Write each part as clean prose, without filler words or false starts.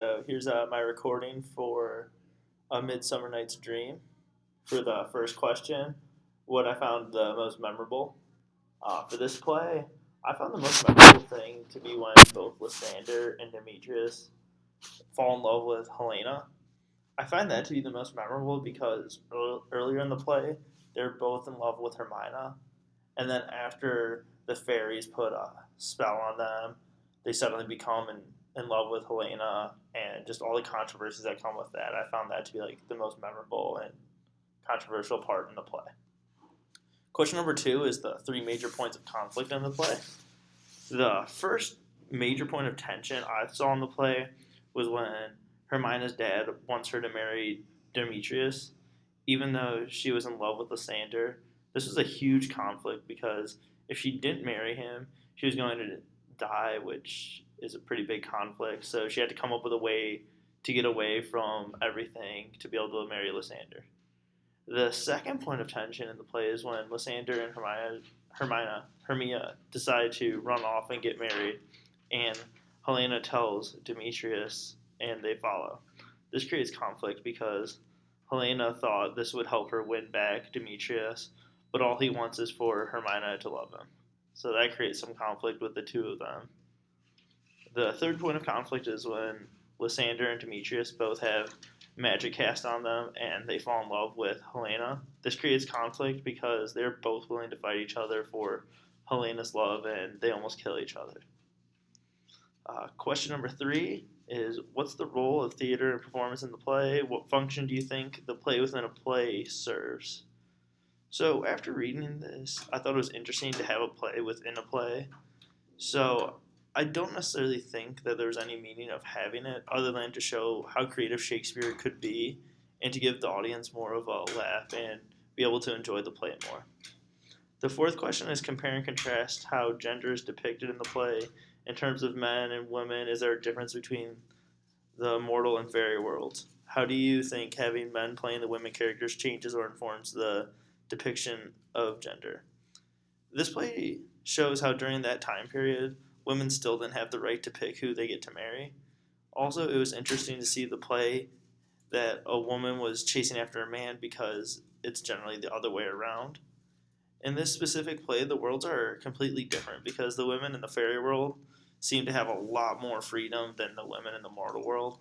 So here's my recording for A Midsummer Night's Dream. For the first question, what I found the most memorable. For this play, I found the most memorable thing to be when both Lysander and Demetrius fall in love with Helena. I find that to be the most memorable because earlier in the play, they're both in love with Hermina, and then after the fairies put a spell on them, they suddenly become in love with Helena, and just all the controversies that come with that. I found that to be like the most memorable and controversial part in the play. Question number two is the three major points of conflict in the play. The first major point of tension I saw in the play was when Hermina's dad wants her to marry Demetrius, even though she was in love with Lysander. This was a huge conflict because if she didn't marry him, she was going to die, which is a pretty big conflict. So she had to come up with a way to get away from everything to be able to marry Lysander. The second point of tension in the play is when Lysander and Hermia decide to run off and get married, and Helena tells Demetrius, and they follow. This creates conflict because Helena thought this would help her win back Demetrius, but all he wants is for Hermina to love him. So that creates some conflict with the two of them. The third point of conflict is when Lysander and Demetrius both have magic cast on them and they fall in love with Helena. This creates conflict because they're both willing to fight each other for Helena's love, and they almost kill each other. Question number three is, what's the role of theater and performance in the play? What function do you think the play within a play serves? So after reading this, I thought it was interesting to have a play within a play. So I don't necessarily think that there's any meaning of having it other than to show how creative Shakespeare could be and to give the audience more of a laugh and be able to enjoy the play more. The fourth question is compare and contrast how gender is depicted in the play in terms of men and women. Is there a difference between the mortal and fairy worlds? How do you think having men playing the women characters changes or informs the depiction of gender? This play shows how during that time period, women still didn't have the right to pick who they get to marry. Also, it was interesting to see the play that a woman was chasing after a man because it's generally the other way around. In this specific play, the worlds are completely different because the women in the fairy world seem to have a lot more freedom than the women in the mortal world.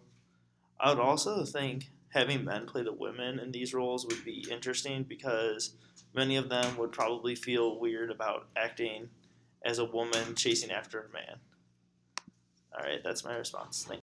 I would also think having men play the women in these roles would be interesting because many of them would probably feel weird about acting as a woman chasing after a man. All right, that's my response. Thanks.